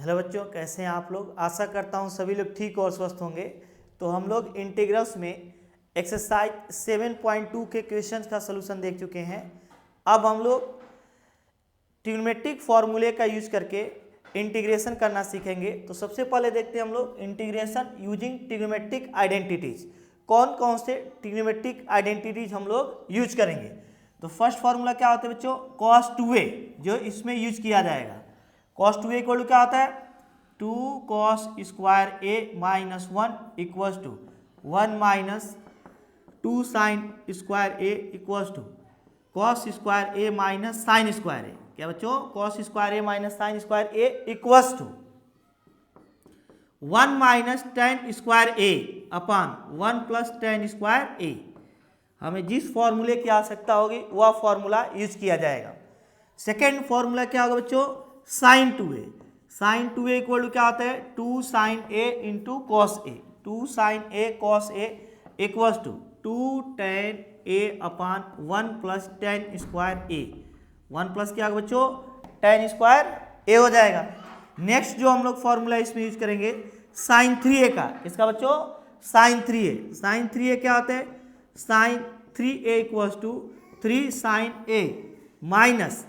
Hello बच्चों, कैसे हैं आप लोग। आशा करता हूं सभी लोग ठीक और स्वस्थ होंगे। तो हम लोग इंटीग्रल्स में एक्सरसाइज 7.2 के क्वेश्चंस का सलूशन देख चुके हैं। अब हम लोग ट्रिग्नोमेट्रिक फॉर्मूले का यूज करके इंटीग्रेशन करना सीखेंगे। तो सबसे पहले देखते हैं हम लोग इंटीग्रेशन यूजिंग ट्रिग्नोमेट्रिक आइडेंटिटीज। कौन कौन से ट्रिग्नोमेट्रिक आइडेंटिटीज हम लोग यूज करेंगे। तो फर्स्ट फॉर्मूला क्या होता है बच्चों, cos 2a, जो इसमें यूज किया जाएगा। cos 2a इक्वल टू क्या होता है, 2 cos square a minus 1 equals to 1 minus 2 sine square a equals to cos square a minus sine square a। क्या बच्चों, cos square a minus sine square a equals to 1 minus tan square a upon 1 plus tan square a। हमें जिस फॉर्मूले की आवश्यकता होगी वह formula use किया जाएगा। सेकेंड फॉर्मूला क्या होगा बच्चों, sign 2a। Sign 2a equal to क्या होता है, 2 sine a into cos a। 2 sine a cos a equals to 2 tan a upon 1 plus tan square a। 1 plus क्या होगा बच्चों, टेन स्क्वायर a हो जाएगा। नेक्स्ट जो हम लोग फॉर्मूला इसमें यूज करेंगे साइन 3a का, इसका बच्चों साइन 3a। साइन 3a क्या होता है, sine 3a equals to 3 sine a minus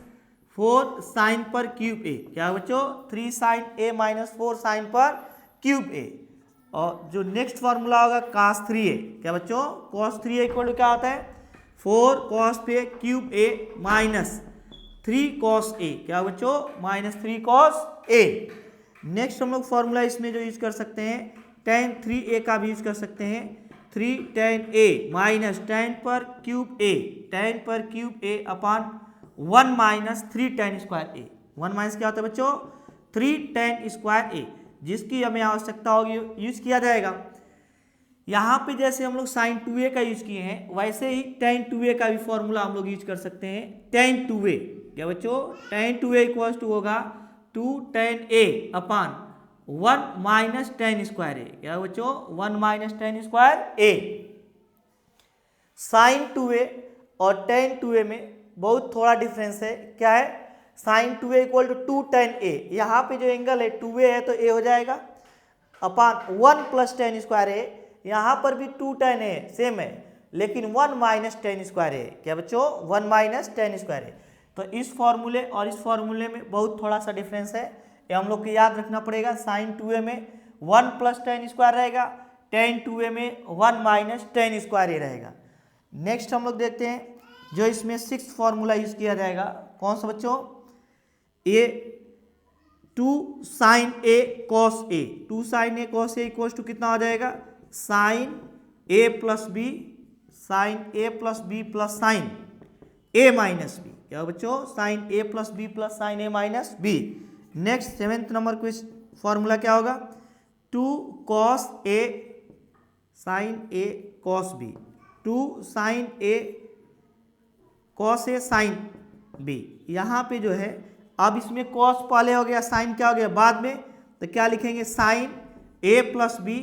4 sine पर क्यूब a। क्या बच्चों, 3 साइन a माइनस 4 साइन पर क्यूब a। और जो नेक्स्ट फॉर्मूला होगा cos 3a। क्या बच्चों, cos 3a इक्वल टू क्या होता है, 4 cos पे cube a minus 3 cos a। क्या बच्चों, माइनस 3 cos a। नेक्स्ट हम लोग फॉर्मूला इसमें जो यूज कर सकते हैं tan 3a का भी यूज कर सकते हैं। 3 tan a माइनस tan पर क्यूब a, tan पर cube a upon 1 minus 3 tan square a। 1 minus क्या होता है बच्चों, 3 tan स्क्वायर a, जिसकी हमें आवश्यकता होगी यूज किया जाएगा। यहाँ पे जैसे हम लोग साइन 2a का यूज किए हैं, वैसे ही tan 2a का भी फॉर्मूला हम लोग यूज कर सकते हैं। tan 2a क्या बच्चों, tan 2a इक्वल्स टू होगा 2 tan a upon 1 minus tan square a. क्या बच्चों, 1 minus tan square a. Sine 2a और tan 2a में बहुत थोड़ा डिफरेंस है। क्या है, sine 2a equal to 2 tan a। यहाँ पे जो एंगल है 2a है तो a हो जाएगा अपान 1 प्लस टेन स्क्वायर ए। यहाँ पर भी 2 tan a सेम है, लेकिन 1 माइनस टेन स्क्वायर ए। क्या बच्चों, 1 माइनस टेन स्क्वायर ए। तो इस फॉर्मूले और इस फॉर्मूले में बहुत थोड़ा सा डिफरेंस है, ये हम लोग को याद रखना पड़ेगा। साइन 2a में 1 प्लस टेन स्क्वायर रहेगा, tan 2a में 1 माइनस टेन स्क्वायर ए रहेगा। नेक्स्ट हम लोग देखते हैं जो इसमें सिक्स्थ फॉर्मूला यूज किया जाएगा। कौन सा बच्चों, A 2 sine a cos a। 2 sine a cos a equals to कितना हो जाएगा, sine a plus B, sine a plus B plus sine a minus B. क्या बच्चों, sine a plus B plus sine a minus B. Next seventh number question formula क्या होगा, 2 cos a sine a cos b। 2 sine a cos a sine b। यहाँ पे जो है अब इसमें कॉस पहले हो गया, साइन क्या हो गया बाद में, तो क्या लिखेंगे, sine a plus B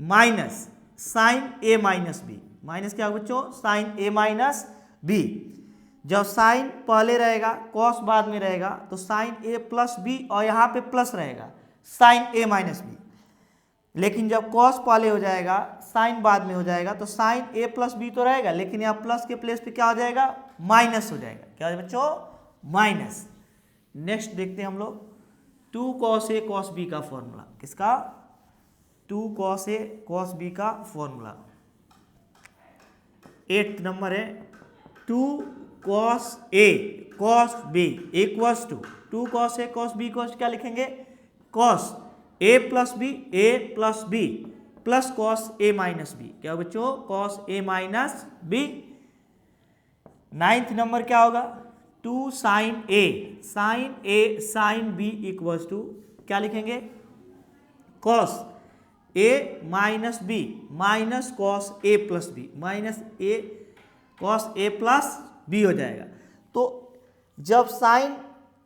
minus sine a minus B. Minus क्या होगा बच्चों, साइन a माइनस बी। जब साइन पहले रहेगा कॉस बाद में रहेगा तो साइन a प्लस बी और यहाँ पे प्लस रहेगा साइन a माइनस बी। लेकिन जब कॉस पहले हो जाएगा साइन बाद में हो जाएगा तो साइन a प्लस बी तो रहेगा, लेकिन यहाँ प्लस के प्लेस पे क्या हो जाएगा, माइनस हो जाएगा। क्या है बच्चों, माइनस। नेक्स्ट देखते हैं हम लोग 2 cos a cos b का फॉर्मूला। किसका, 2 cos a cos b का फॉर्मूला। 8th नंबर है 2 cos a cos b equals to 2 cos a cos b equals क्या लिखेंगे, cos a plus B, a plus B plus cos a minus B. क्या बच्चों, cos a minus b। 9th number क्या होगा, 2 sine a sine b equals to क्या लिखेंगे, cos a minus B minus cos a plus B minus a cos a plus B हो जाएगा। तो जब sine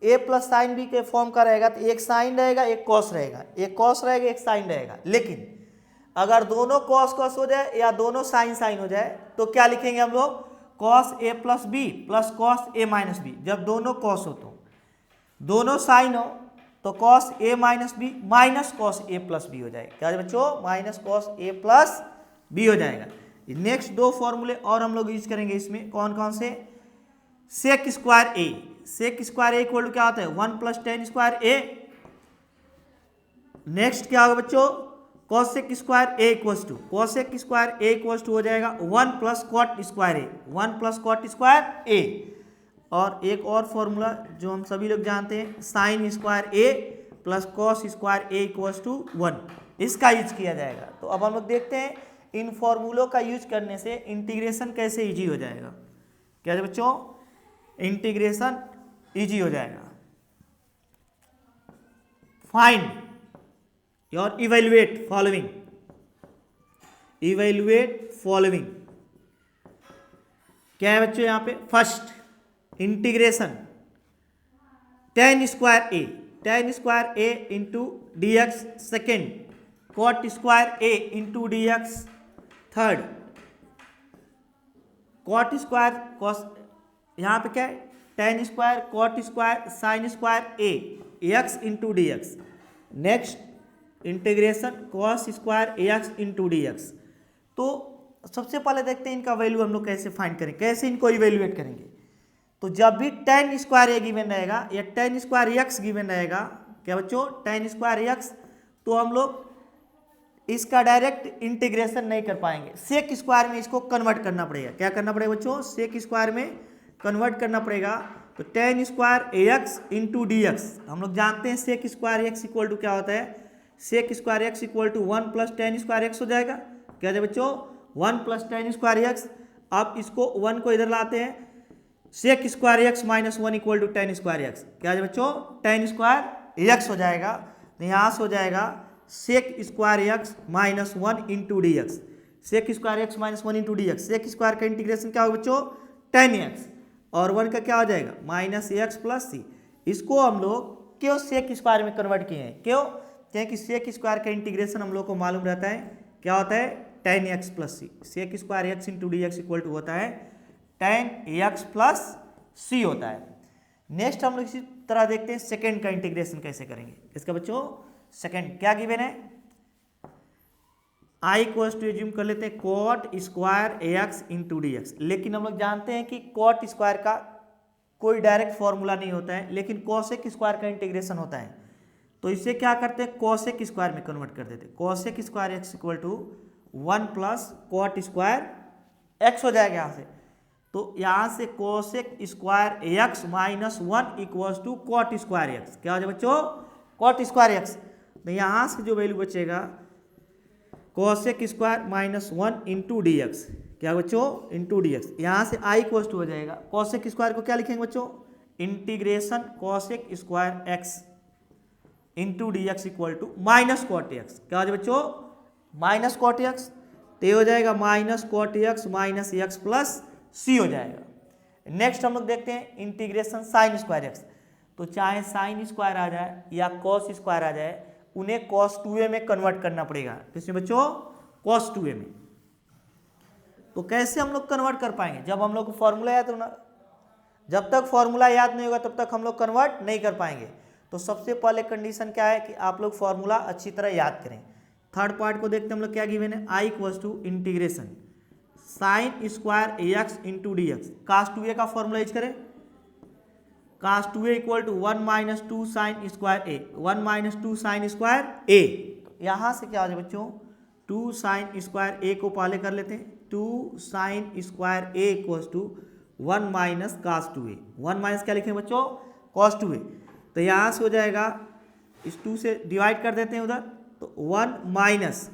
a plus sine B के form का रहेगा तो एक साइन रहेगा एक कॉस रहेगा, एक कॉस रहेगा एक साइन रहेगा। लेकिन अगर दोनों कॉस कॉस हो जाए या दोनों साइन साइन हो जाए तो क्या लिखेंगे हम लोग, cos a plus B plus cos a minus B. जब दोनों कॉस हो तो दोनों साइन हो तो कॉस ए माइनस बी माइनस कॉस ए प्लस बी हो जाएगा। क्या बच्चों, माइनस कॉस ए प्लस बी हो जाएगा। नेक्स्ट दो फॉर्मूले और हम लोग यूज करेंगे इसमें, कौन कौन से, sec square A, sec square A equal to क्या होता है 1 plus tan square A. Next क्या होगा बच्चों, cosec square A equals to, cosec square A equals to हो जाएगा 1 plus cot square A, 1 plus cot square A. और एक और फॉर्मूला जो हम सभी लोग जानते हैं, sine square A plus cos square A equals to 1, इसका यूज किया जाएगा। तो अब हम लोग देखते हैं इन फॉर्मूलों का यूज करने से इंटीग्रेशन कैसे इजी हो जाएगा। क्या है बच्चों, इंटीग्रेशन इजी हो जाएगा। फाइंड और इवेल्युएट फॉलोइंग, इवेल्युएट फॉलोइंग क्या है बच्चों, यहां पे first integration tan square a, tan square a into D x, second cot square a into D x, third cot square cos, यहां पे क्या है tan square cot square sine square ए x into D x. Next integration cos square ए x into D x. तो सबसे पहले देखते हैं इनका वैल्यू हम लोग कैसे फाइंड करें, कैसे इनको इवेल्युएट करेंगे। तो जब भी टेन स्क्वायर ए गिवन रहेगा या टेन स्क्वायर एक्स गिवन रहेगा, क्या बच्चों टेन स्क्वायर एक्स, तो हम लोग इसका डायरेक्ट इंटीग्रेशन नहीं कर पाएंगे, सेक स्क्वायर में इसको कन्वर्ट करना पड़ेगा। क्या करना पड़ेगा बच्चों, सेक स्क्वायर में कन्वर्ट करना पड़ेगा। तो टेन स्क्वायर ए एक्स इंटू डी एक्स, हम लोग जानते हैं sec square X equal to क्या होता है, sec square X equal to 1 plus tan square X हो जाएगा। क्या है बच्चों 1 प्लस टेन स्क्वायर एक्स। अब इसको 1 को इधर लाते हैं, sec square X minus 1 equal to tan square X. क्या है बच्चों टेन स्क्वायर एक्स हो जाएगा। तो यहाँ से हो जाएगा sec square X minus 1 into D X, sec square X minus 1 into D X. Sec square का इंटीग्रेशन क्या होगा बच्चों, टेन एक्स, और 1 का क्या हो जाएगा माइनस एक्स प्लस सी। इसको हम लोग क्यों सेक स्क्वायर में कन्वर्ट किए हैं, क्यों, क्योंकि सेक स्क्वायर का इंटीग्रेशन हम लोग को मालूम रहता है क्या होता है tan X plus C. Sec square x into D X equal to होता है टेन एक्स प्लस सी होता है। नेक्स्ट हम लोग इसी तरह देखते हैं सेकेंड का इंटीग्रेशन कैसे करेंगे। इसका बच्चों सेकेंड क्या गिवन है, आई इक्वल्स टू एज्यूम कर लेते हैं cot square x into D X. लेकिन हम लोग जानते हैं कि कॉट स्क्वायर का कोई डायरेक्ट फॉर्मूला नहीं होता है, लेकिन कॉसेक स्क्वायर का इंटीग्रेशन होता है। तो इसे क्या करते हैं कॉसेक स्क्वायर में कन्वर्ट कर देते हैं। Cosec square X equal to 1 plus cot square X हो जाएगा यहाँ से। तो यहाँ से cosec square X minus 1 equals to cot square X. क्या हो जाएगा बच्चों कॉट स्क्वायर एक्स। तो यहाँ से जो वैल्यू बचेगा cosec square minus 1 into D x. क्या बच्चों इंटू डी एक्स। यहाँ से आई इक्वल्स टू हो जाएगा, कॉसेक स्क्वायर को क्या लिखेंगे बच्चों, integration cosec square x into D X equal to minus cot X. क्या हो जाएगा बच्चों माइनस कॉट एक्स। तो ये हो जाएगा minus cot x minus x plus c हो जाएगा। नेक्स्ट हम लोग देखते हैं इंटीग्रेशन साइन स्क्वायर एक्स। तो चाहे साइन स्क्वायर आ जाए या कॉस स्क्वायर आ जाए, उन्हें कॉस 2a में कन्वर्ट करना पड़ेगा। किसमें बच्चों कॉस 2a में। तो कैसे हम लोग कन्वर्ट कर पाएंगे, जब हम लोग को फॉर्मूला याद होना, जब तक फॉर्मूला याद नहीं होगा तब तक हम लोग कन्वर्ट नहीं कर पाएंगे। तो सबसे पहले कंडीशन क्या है कि आप लोग फॉर्मूला अच्छी तरह याद करें। थर्ड पार्ट को देखते हैं हम लोग क्या गिवन है, I equals to integration sine square x into D x. Cos 2a का फॉर्मूला यूज करें, cos 2a equal to 1 minus 2 sine square A, 1 minus 2 sine square a. यहाँ से क्या हो जाए बच्चों 2 साइन स्क्वायर ए को पहले कर लेते हैं, 2 sine square A equals to 1 minus cos 2a। 1 minus क्या लिखेंगे बच्चों कॉस 2a। तो यहाँ से हो जाएगा इस 2 से डिवाइड कर देते हैं उधर, तो 1 माइनस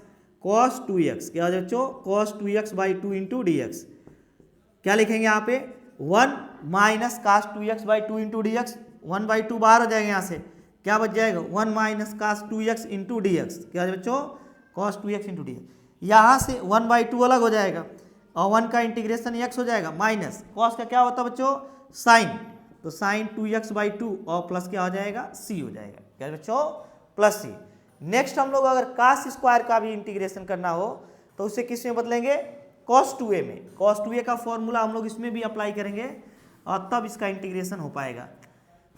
कॉस 2x। क्या हो जाए बच्चों cos 2x by 2 into D x. क्या लिखेंगे यहाँ पे 1 minus cos 2x by 2 into D X. 1 by 2 बाहर हो जाएगा यहाँ से, क्या बच जाएगा 1 minus cos 2x into D x. क्या हो जाए बच्चों cos 2x into D x. यहाँ से 1 बाई 2 अलग हो जाएगा और 1 का इंटीग्रेशन x हो जाएगा माइनस कॉस का क्या होता है बच्चों साइन। तो साइन 2x बाई 2 और प्लस क्या हो जाएगा c हो जाएगा। क्या बच्चों प्लस c। नेक्स्ट हम लोग अगर कास स्क्वायर का भी इंटीग्रेशन करना हो तो उसे किस में बदलेंगे cos 2a में। cos 2a का फॉर्मूला हम लोग इसमें भी अप्लाई करेंगे और तब इसका इंटीग्रेशन हो पाएगा।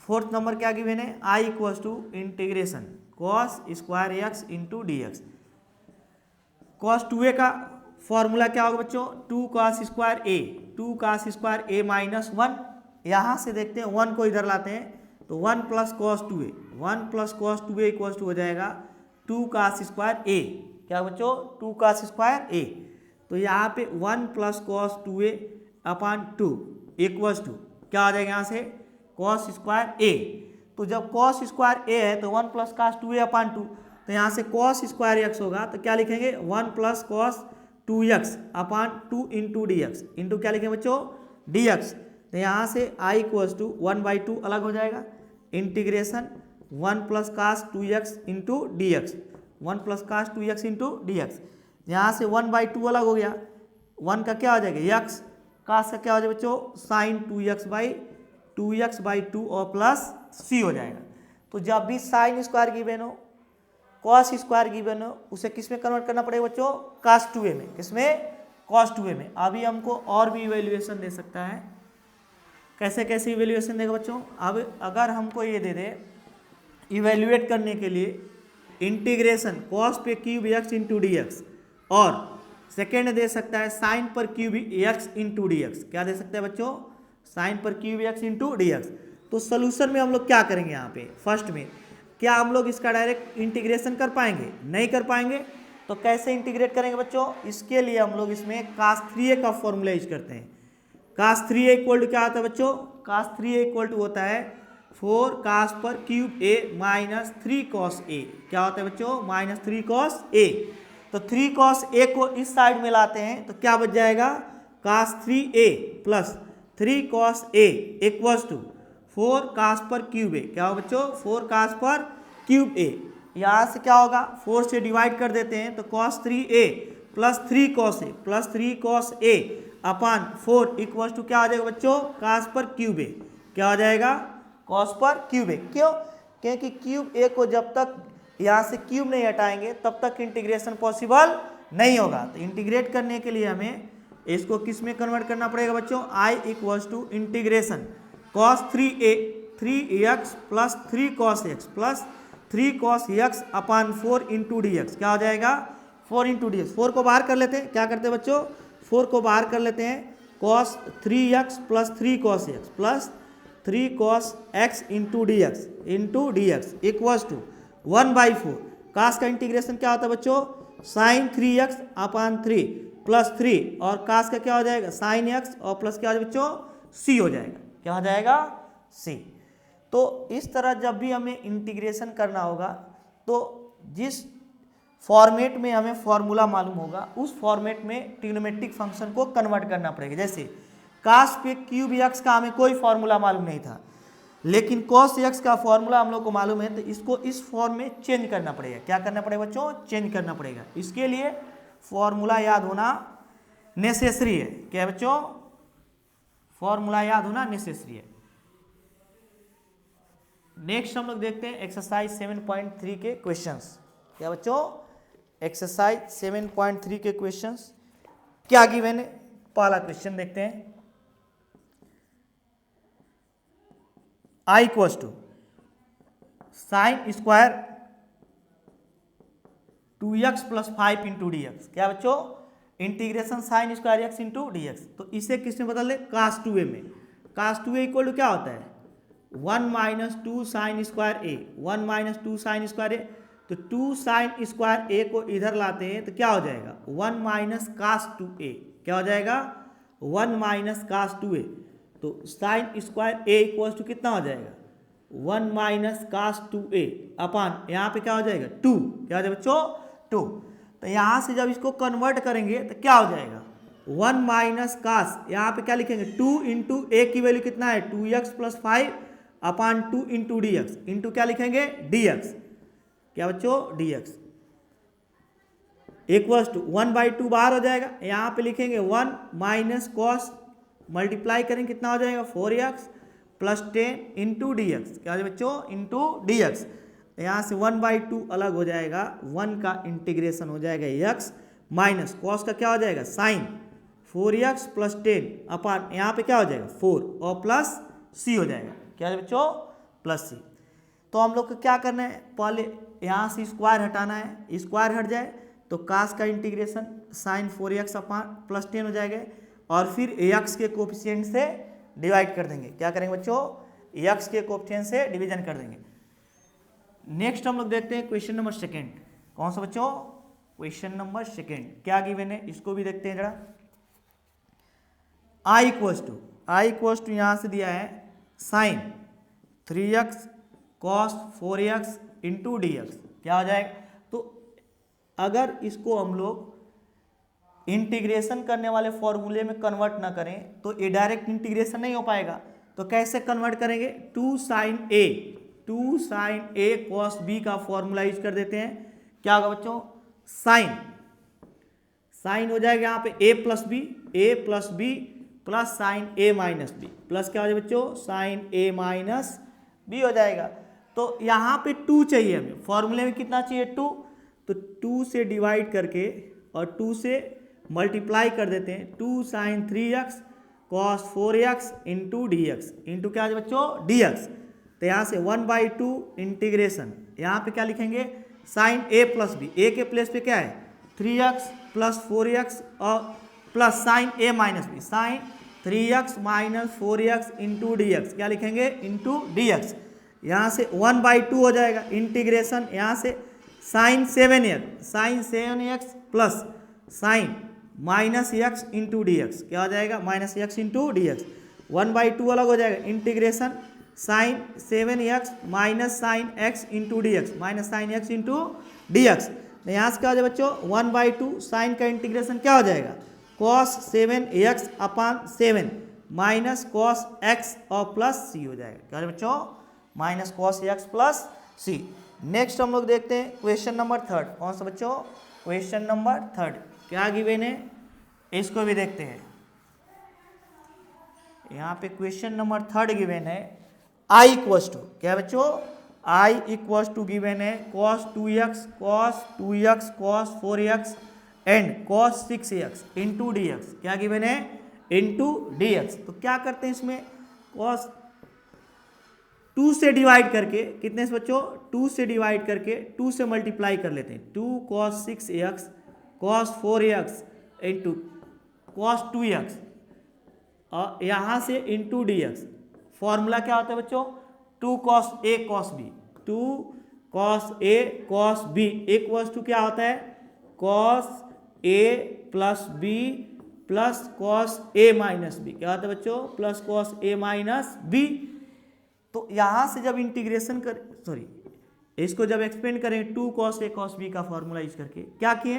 फोर्थ नंबर क्या गिवन है, I equals to integration cos square x into D x. Cos 2a का फॉर्मूला क्या होगा बच्चों, 2 cos square a, 2 cos square a minus 1। यहाँ से देखते हैं 1 को इधर लाते हैं तो 1 plus cos 2a, 1 plus cos 2a equals to हो जाएगा 2 कॉस स्क्वायर ए। क्या बच्चों, 2 कॉस स्क्वायर ए। तो यहाँ पे 1 plus cos 2a upon 2 equals to क्या आ जाएगा यहाँ से कॉस स्क्वायर ए। तो जब कॉस स्क्वायर ए है तो 1 प्लस कॉस 2a अपान 2, तो यहाँ से कॉस स्क्वायर एक्स होगा तो क्या लिखेंगे 1 प्लस कॉस 2x अपान 2 इंटू डी एक्स, इंटू क्या लिखेंगे बच्चों डी एक्स। तो यहाँ से आई इक्वल्स टू 1/2 अलग हो जाएगा, integration 1 plus cos 2x into D X, 1 plus cos 2x into D x. यहाँ से 1/2 अलग हो गया, 1 का क्या हो जाएगा x, कास का क्या हो जाएगा बच्चों साइन 2x/2 और प्लस c हो जाएगा। तो जब भी साइन स्क्वायर गिवन हो, कॉस स्क्वायर गिवन हो, उसे किस में कन्वर्ट करना पड़ेगा बच्चों cos 2a में, किसमें cos 2a में। अभी हमको और भी इवेल्युएशन दे सकता है, कैसे कैसे इवेल्युएशन देगा बच्चों। अब अगर हमको ये दे दे इवेल्युएट करने के लिए इंटीग्रेशन कॉस पे cube x into D x, और सेकेंड दे सकता है साइन पर cube x into D x. क्या दे सकता है बच्चों, साइन पर cube x into D x. तो सोल्यूशन में हम लोग क्या करेंगे, यहाँ पे फर्स्ट में क्या हम लोग इसका डायरेक्ट इंटीग्रेशन कर पाएंगे, नहीं कर पाएंगे। तो कैसे इंटीग्रेट करेंगे बच्चों, इसके लिए हम लोग इसमें cos 3a का फॉर्मूला यूज करते हैं। cos 3a इक्वल टू क्या होता है बच्चों, cos 3a इक्वल टू होता है 4 cos पर cube a minus 3 cos a। क्या होता है बच्चों माइनस 3 cos a। तो 3 cos a को इस साइड में लाते हैं तो क्या बच जाएगा cos 3a plus 3 cos a equals to 4 cos पर क्यूब ए। क्या हो बच्चों 4 cos पर क्यूब ए। यहाँ से क्या होगा 4 से डिवाइड कर देते हैं तो cos 3a plus 3 cos a plus 3 cos a upon 4 equal to क्या हो जाएगा बच्चों cos पर क्यूब ए। क्या हो जाएगा cos पर क्यूब ए। क्यों, क्योंकि क्यूब ए को जब तक यहाँ से क्यूब नहीं हटाएंगे तब तक इंटीग्रेशन पॉसिबल नहीं होगा। तो इंटीग्रेट करने के लिए हमें इसको किस में कन्वर्ट करना पड़ेगा बच्चों, I equals to integration cos 3a 3x plus 3 cos x plus 3 cos x upon 4 into D x. क्या हो जाएगा 4 इंटू डी एक्स। 4 को बाहर कर लेते हैं, क्या करते हैं बच्चों 4 को बाहर कर लेते हैं, cos 3x plus 3 cos x plus 3 cos x into D X equals to 1/4। cos का इंटीग्रेशन क्या होता है बच्चों साइन 3x अपान 3 प्लस 3 और cos का क्या हो जाएगा साइन x और प्लस क्या हो जाएगा बच्चों c हो जाएगा। क्या हो जाएगा c। तो इस तरह जब भी हमें इंटीग्रेशन करना होगा तो जिस फॉर्मेट में हमें फॉर्मूला मालूम होगा उस फॉर्मेट में ट्रिग्नोमेट्रिक फंक्शन को कन्वर्ट करना पड़ेगा। जैसे cos पे क्यूब एक्स का हमें कोई फॉर्मूला मालूम नहीं था, लेकिन cos एक्स का फॉर्मूला हम लोग को मालूम है, तो इसको इस फॉर्म में चेंज करना पड़ेगा। क्या करना पड़ेगा बच्चों चेंज करना पड़ेगा। इसके लिए फॉर्मूला याद होना नेसेसरी है। क्या बच्चों फॉर्मूला याद होना नेसेसरी है। नेक्स्ट हम लोग देखते हैं एक्सरसाइज 7.3 के क्वेश्चंस। क्या बच्चों एक्सरसाइज 7.3 के क्वेश्चंस क्या गिवन है। पहला क्वेश्चन देखते हैं, I equals to sine square 2x plus 5 into D x. क्या बच्चों integration sine square x into D x. तो इसे किसमें बदल दे cos 2a में। cos 2a इक्वल टू क्या होता है 1 माइनस 2 साइन स्क्वायर ए, 1 माइनस 2 साइन स्क्वायर ए। तो 2 साइन स्क्वायर ए को इधर लाते हैं तो क्या हो जाएगा 1 माइनस cos 2a। क्या हो जाएगा 1 माइनस cos 2a। तो sine square A equal to कितना हो जाएगा 1 माइनस cos 2a अपान यहाँ पे क्या हो जाएगा 2। क्या हो जाएगा बच्चों 2। तो यहाँ से जब इसको कन्वर्ट करेंगे तो क्या हो जाएगा 1 माइनस कास, यहाँ पे क्या लिखेंगे 2 इंटू ए की वैल्यू कितना है 2x प्लस 5 अपान 2 इंटू डी एक्स, इंटू क्या लिखेंगे dx। क्या बच्चों dx इक्वल्स टू 1/2 बाहर हो जाएगा। यहाँ पे लिखेंगे 1 माइनस कॉस, मल्टीप्लाई करेंगे कितना हो जाएगा 4x plus 10 into D x. क्या हो जाएगा बच्चों इंटू डी एक्स। यहाँ से 1/2 अलग हो जाएगा, 1 का इंटीग्रेशन हो जाएगा x माइनस कॉस का क्या हो जाएगा साइन 4x प्लस 10 अपान यहाँ पे क्या हो जाएगा 4 और प्लस c हो जाएगा। क्या है बच्चों प्लस सी। तो हम लोग को क्या करना है, पहले यहाँ से स्क्वायर हटाना है, स्क्वायर हट जाए तो कास का इंटीग्रेशन साइन 4x अपान प्लस 10 हो जाएगा, और फिर x के कोफिशिएंट से डिवाइड कर देंगे। क्या करेंगे बच्चों, x के कोफिशिएंट से डिवीजन कर देंगे। नेक्स्ट हम लोग देखते हैं क्वेश्चन नंबर सेकेंड। कौन सा बच्चों, क्वेश्चन नंबर सेकेंड। क्या गिवन है इसको भी देखते हैं जरा। आई इक्वल्स टू यहाँ से दिया है sine 3x cos 4x into D x. क्या हो जाएगा, तो अगर इसको हम लोग इंटीग्रेशन करने वाले फॉर्मूले में कन्वर्ट ना करें तो ये डायरेक्ट इंटीग्रेशन नहीं हो पाएगा। तो कैसे कन्वर्ट करेंगे, 2 साइन ए कॉस बी का फॉर्मूला यूज कर देते हैं। क्या होगा बच्चों, साइन हो जाएगा यहाँ पे a plus B plus sine a minus B, plus क्या हो जाएगा बच्चों, साइन a माइनस बी हो जाएगा। तो यहाँ पे 2 चाहिए हमें, फॉर्मूले में कितना चाहिए 2, तो 2 से डिवाइड करके और 2 से मल्टीप्लाई कर देते हैं। 2 sine 3x cos 4x into D x, into क्या है बच्चों, डी एक्स। तो यहाँ से 1/2 इंटीग्रेशन, यहाँ पे क्या लिखेंगे, sine a plus B, a के प्लेस पे क्या है 3x प्लस 4x और plus sine a minus B, sine 3x minus 4x into D x. क्या लिखेंगे, इंटू डी एक्स। यहाँ से 1/2 हो जाएगा इंटीग्रेशन, यहाँ से sine 7x plus sine minus X into D x. क्या हो जाएगा, minus X into D X. 1/2 अलग हो जाएगा, integration sine 7x minus sine X into D X, minus sine X into D x. यहाँ से क्या हो जाएगा बच्चों, 1/2 साइन का इंटीग्रेशन क्या हो जाएगा, कॉस 7x अपान 7 माइनस कॉस एक्स और प्लस सी हो जाएगा। क्या हो जाएगा बच्चों, माइनस कॉस एक्स प्लस सी। नेक्स्ट हम लोग देखते हैं क्वेश्चन नंबर थर्ड। कौन सा बच्चों, क्वेश्चन नंबर थर्ड। क्या गिवन है इसको भी देखते हैं। यहाँ पे क्वेश्चन नंबर थर्ड गिवन है आई इक्वल्स टू, क्या बच्चों, आई इक्वल्स टू गिवन है cos 2x cos 4x and cos 6x into D x. क्या गिवन है, इंटू डी एक्स। तो क्या करते हैं इसमें, कॉस 2 से डिवाइड करके, कितने से बच्चों, 2 से डिवाइड करके 2 से मल्टीप्लाई कर लेते हैं। 2 cos 6x cos 4x into cos 2x और यहाँ से इंटू डी एक्स। फॉर्मूला क्या होता है बच्चों, 2 cos a cos b, 2 cos a cos b equals to क्या होता है, cos a plus b plus cos a minus b। क्या होता है बच्चों, plus cos a minus b। तो यहाँ से जब इंटीग्रेशन इसको जब एक्सपेंड करें 2 कॉस a कॉस b का फॉर्मूला यूज करके, क्या किए,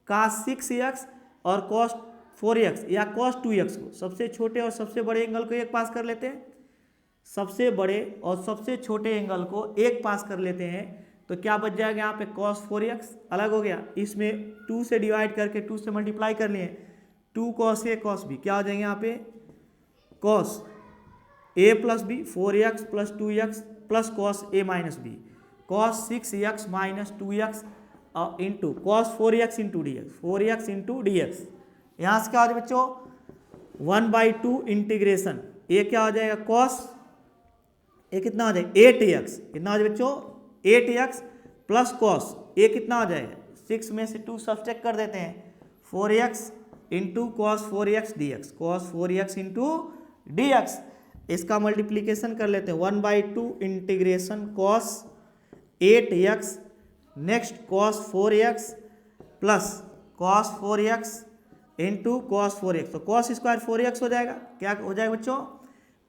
कॉस 6x और कॉस 4x या कॉस 2x को सबसे छोटे और सबसे बड़े एंगल को एक पास कर लेते हैं, सबसे बड़े और सबसे छोटे एंगल को एक पास कर लेते हैं। तो क्या बच जाएगा, यहाँ पे कॉस 4x अलग हो गया, इसमें 2 से डिवाइड करके 2 से मल्टीप्लाई कर लिए, 2 कॉस a कॉस b। क्या हो जाएंगे यहाँ पे, cos a plus b 4x plus 2x plus cos a minus b, cos 6x minus 2x into cos 4x into D x, 4x into D x. यहाँ से क्या हो जाएगा बच्चों, 1/2 इंटीग्रेशन, ये क्या हो जाएगा कॉस, ये कितना हो जाएगा 8x, कितना हो जाएगा बच्चों 8x प्लस कॉस, ये कितना हो जाएगा 6 में से 2 सब्सट्रैक्ट कर देते हैं, 4x into cos 4x D x, cos 4x into D x. इसका मल्टीप्लीकेशन कर लेते हैं, 1/2 integration cos 8x next cos 4x plus cos 4x into cos 4x, तो कॉस स्क्वायर 4x हो जाएगा। क्या हो जाएगा बच्चों,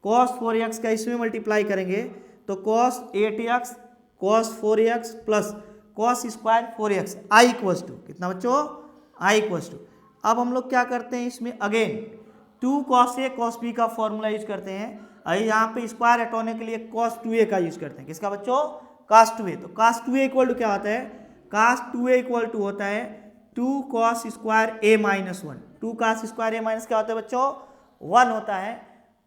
कॉस 4x का इसमें मल्टीप्लाई करेंगे तो cos 8x cos 4x plus cos square 4x, I equals to कितना बच्चों, आई इक्वल्स टू। अब हम लोग क्या करते हैं इसमें, again 2 cos a cos b का फॉर्मूला यूज करते हैं, और यहाँ पे स्क्वायर हटाने के लिए कॉस 2a का यूज करते हैं। किसका बच्चों, cos 2a। तो cos 2a इक्वल टू क्या होता है, cos 2a इक्वल टू होता है 2 cos square a minus 1, 2 cos square a minus क्या होता है बच्चों, 1 होता है।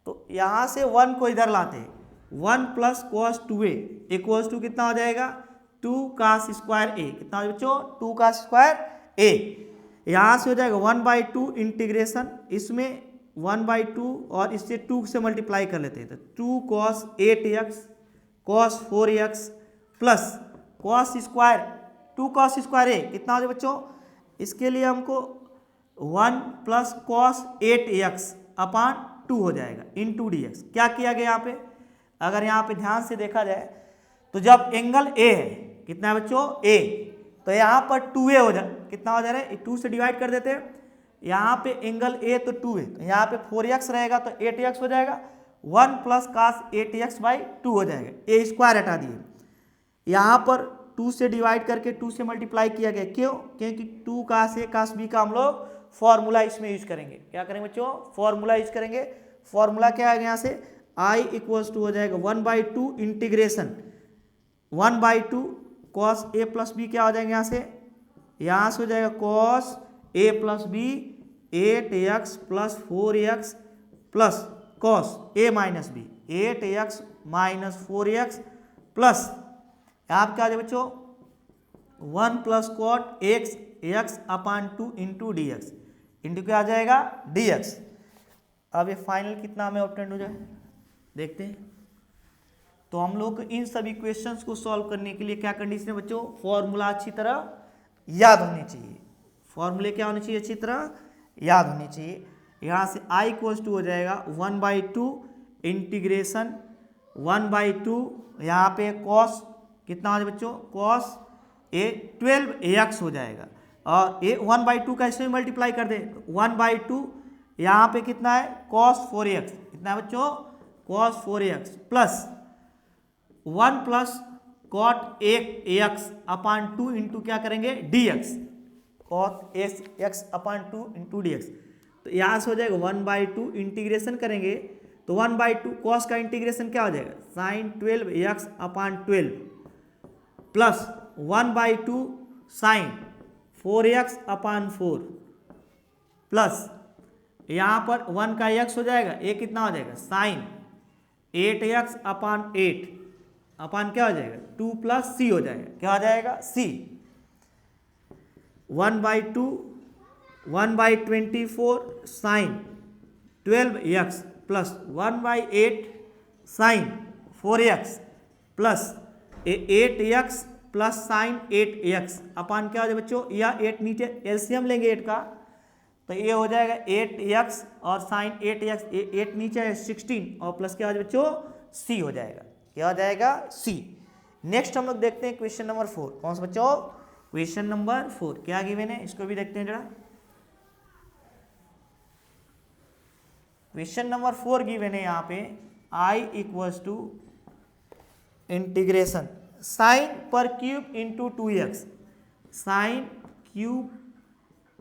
तो यहाँ से 1 को इधर लाते हैं, 1 plus cos 2a equals to कितना हो जाएगा, 2 cos स्क्वायर a, कितना हो बच्चों 2 cos स्क्वायर a। यहाँ से हो जाएगा 1/2 इंटीग्रेशन, इसमें 1/2 और इससे 2 से मल्टीप्लाई कर लेते हैं, तो 2 cos 8x cos 4x plus cos square 2 cos square a कितना हो जाए बच्चों, इसके लिए हमको 1 प्लस कॉस 8x अपान 2 हो जाएगा इंटू dx। क्या किया गया यहाँ पे, अगर यहाँ पे ध्यान से देखा जाए तो जब एंगल ए है कितना है बच्चों ए, तो यहाँ पर 2a हो जाए, कितना हो जा रहा है 2 से डिवाइड कर देते हैं, यहाँ पे एंगल ए तो 2 है, तो यहाँ पे 4x रहेगा तो 8x हो जाएगा, 1 प्लस कास 8x बाई 2 हो जाएगा, ए स्क्वायर हटा दिए, यहाँ पर 2 से डिवाइड करके 2 से मल्टीप्लाई किया गया, क्यों, क्योंकि 2 कास ए कास बी का हम लोग फॉर्मूला इसमें यूज करेंगे। क्या करेंगे बच्चों, फॉर्मूला यूज करेंगे। फॉर्मूला क्या है यहाँ से, i इक्वल्स टू हो जाएगा 1/2 इंटीग्रेशन 1/2 कॉस ए प्लस बी, क्या हो जाएगा यहाँ से हो जाएगा कॉस ए plus b 8x plus 4x plus cos ए minus b 8x minus 4x plus आप क्या आ जाए बच्चों 1 plus cot x upon 2 into D x, into क्या आ जाएगा dx। अब ये फाइनल कितना हमें ऑब्टेन हो जाए देखते हैं। तो हम लोग को इन सभी क्वेश्चंस को सॉल्व करने के लिए क्या कंडीशन है बच्चों, फॉर्मूला अच्छी तरह याद होनी चाहिए, फॉर्मूले क्या होने चाहिए अच्छी तरह याद होनी चाहिए। यहाँ से i इक्वल्स टू हो जाएगा 1/2 इंटीग्रेशन 1/2, यहाँ पे कॉस कितना हो जाए बच्चों कॉस ए 12x हो जाएगा, और ए 1/2 का इसमें मल्टीप्लाई कर दे 1/2, यहाँ पे कितना है cos 4x, कितना है बच्चों cos 4x plus 1 plus cot x upon 2 into क्या करेंगे dx, cot x upon 2 into dx। तो यहाँ से हो जाएगा 1/2 इंटीग्रेशन करेंगे तो 1/2 cos का इंटीग्रेशन क्या हो जाएगा साइन 12x अपान 12 प्लस 1/2 साइन 4x अपान 4 प्लस यहाँ पर 1 का x हो जाएगा, ये कितना हो जाएगा साइन 8x अपान 8 अपान क्या हो जाएगा 2 प्लस c हो जाएगा, क्या हो जाएगा c 1/2 1/24 sine 12x plus 1/8 sine 4x plus 8x plus sine 8x upon क्या हो जाए बच्चों, या 8 नीचे एलसीएम लेंगे 8 का, तो ये हो जाएगा 8x और साइन 8x, 8 नीचे है 16 और प्लस क्या हो जाए बच्चों c हो जाएगा, क्या हो जाएगा c। नेक्स्ट हम लोग देखते हैं क्वेश्चन नंबर 4, कौन सा बच्चों क्वेश्चन नंबर 4 क्या गिवन है, इसको भी देखते हैं जरा। क्वेश्चन नंबर 4 गिवन है यहाँ पे i equals to integration sine पर cube into 2x, sine cube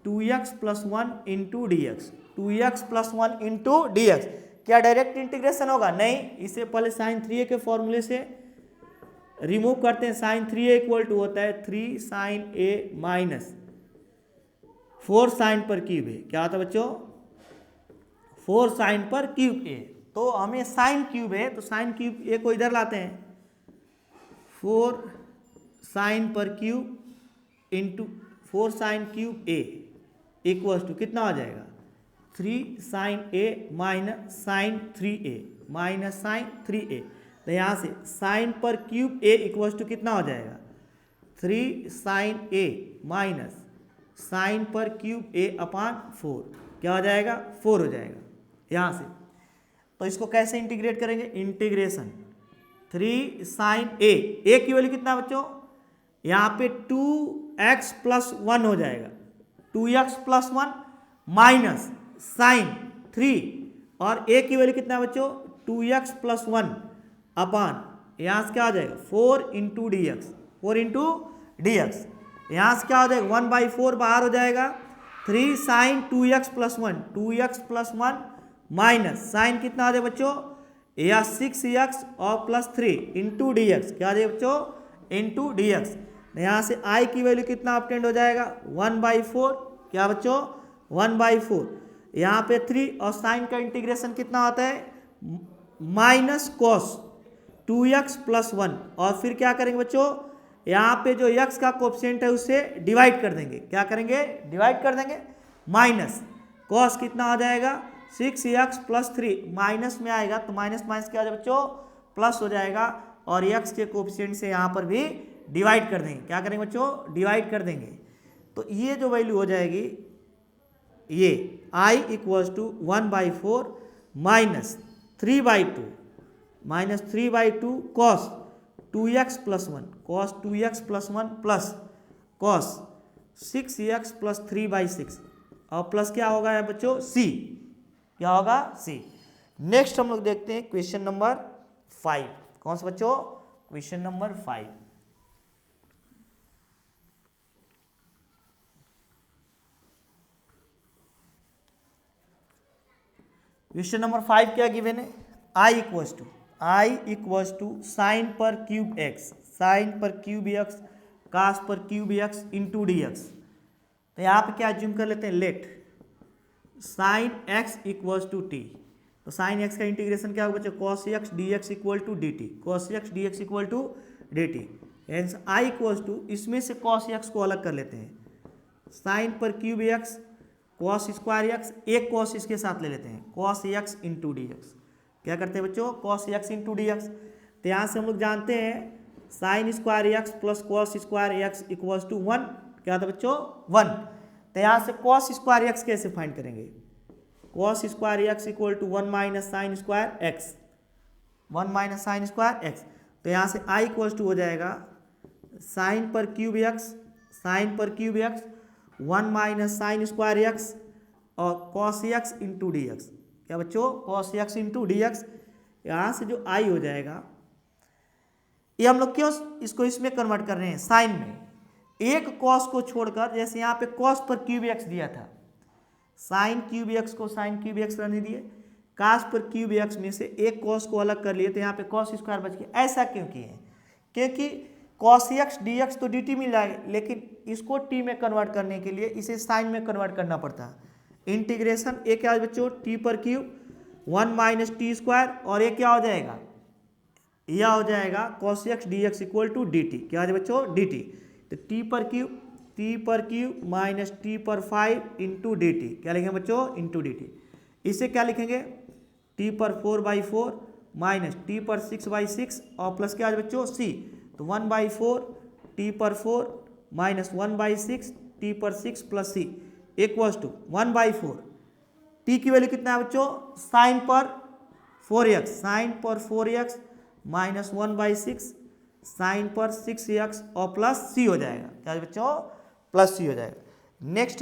2x plus 1 into D x, 2x plus 1 into D x. क्या डायरेक्ट इंटीग्रेशन होगा, नहीं, इसे पहले साइन 3a के फॉर्मूले से रिमूव करते हैं। साइन 3a इक्वल टू होता है 3 साइन a माइनस 4 साइन पर क्यूब a, क्या होता है बच्चों 4 साइन पर क्यूब a। तो हमें साइन क्यूब है तो साइन क्यूब a को इधर लाते हैं, 4 साइन पर cube into 4 sine cube a equals to कितना हो जाएगा 3 sine a minus sine 3a minus sine 3a। तो यहाँ से साइन पर क्यूब a इक्वल्स टू कितना हो जाएगा 3 साइन a माइनस साइन पर क्यूब a अपान 4, क्या हो जाएगा 4 हो जाएगा यहाँ से। तो इसको कैसे इंटीग्रेट करेंगे, इंटीग्रेशन 3 साइन a की वैल्यू कितना बच्चों, यहाँ पे 2x प्लस 1 हो जाएगा, 2x प्लस 1 माइनस साइन 3 और a की वैल्यू कितना बच्चों 2x प्लस 1 अपान यहाँ से क्या हो जाएगा 4 into D x, 4 into D x. यहाँ से क्या हो जाएगा 1/4 बाहर हो जाएगा, 3 sine 2x plus 1, 2x plus 1 minus sine कितना हो जाए बच्चों या 6x और प्लस 3 इंटू डी एक्स, क्या हो जाए बच्चों इंटू डी एक्स। यहाँ से i की वैल्यू कितना ऑब्टेंड हो जाएगा 1/4, क्या बच्चों 1/4, यहाँ पे 3 और साइन का इंटीग्रेशन कितना होता है माइनस कॉस 2x प्लस 1 और फिर क्या करेंगे बच्चों यहाँ पे जो x का कोफिशिएंट है उससे डिवाइड कर देंगे, क्या करेंगे डिवाइड कर देंगे, माइनस कॉस कितना हो जाएगा 6x प्लस 3 माइनस में आएगा तो माइनस माइनस क्या हो जाएगा बच्चों प्लस हो जाएगा और x के कोफिशिएंट से यहाँ पर भी डिवाइड कर देंगे। क्या करेंगे बच्चों? डिवाइड कर देंगे। तो ये जो वैल्यू हो जाएगी ये i equals to 1/4 minus 3/2 cos 2x plus 1 cos 2x plus 1 plus cos 6x plus 3/6 और प्लस क्या होगा है बच्चों? c। क्या होगा? c। नेक्स्ट हम लोग देखते हैं क्वेश्चन नंबर 5। कौन सा बच्चों? Question number 5। क्वेश्चन नंबर 5 क्या गिवन है? i इक्वल्स टू साइन पर क्यूब x कास पर cube x into D x. तो यहाँ पे क्या एज्यूम कर लेते हैं? Let sine x equals to t। तो साइन x का इंटीग्रेशन क्या होगा बच्चों? cos x dx equal to dt cos x dx equal to dt। Hence i equals to इसमें से cos x को अलग कर लेते हैं, साइन पर cube x cos square x, एक cos इसके साथ ले लेते हैं cos x into D x. क्या करते हैं बच्चों? cos x into D x. तो यहाँ से हम लोग जानते हैं sine square x plus cos square x equals to 1। क्या था बच्चों? 1। तो यहाँ से cos स्क्वायर x कैसे फाइंड करेंगे? cos square x equal to 1 minus sine square x, 1 minus sine square x। तो यहाँ से i इक्वल्स टू हो जाएगा साइन पर cube x 1 minus sine square x और cos x into D x. क्या बच्चों? cos x into D x. यहाँ से जो i हो जाएगा, ये हम लोग क्यों इसको इसमें कन्वर्ट कर रहे हैं? साइन में। एक cos को छोड़कर, जैसे यहाँ पे cos पर क्यूब x दिया था, साइन क्यूब x को साइन क्यूब x रहने दिए, cos पर क्यूब x में से एक cos को अलग कर लिए, तो यहाँ पे cos स्क्वायर बच गया। ऐसा क्यों किए? क्योंकि cos x dx तो dt मिल जाएगा, लेकिन इसको t में कन्वर्ट करने के लिए इसे साइन में कन्वर्ट करना पड़ता है। इंटीग्रेशन एक क्या है बच्चों? t पर क्यूब 1 माइनस टी स्क्वायर, और ये क्या हो जाएगा? यह हो जाएगा cos x dx equal to dt। क्या है बच्चों? dt। तो t पर क्यूब माइनस t पर 5 इंटू डी टी। क्या लिखेंगे बच्चों? Into D T. इसे क्या लिखेंगे? t पर 4/4 माइनस t पर 6/6 और प्लस क्या है बच्चों? c। तो 1/4 t पर 4 माइनस 1/6 t पर 6 plus c equals to 1/4। t की वैल्यू कितना है बच्चों? साइन पर 4x माइनस 1/6 साइन पर 6x और प्लस c हो जाएगा। क्या बच्चों? प्लस c हो जाएगा। नेक्स्ट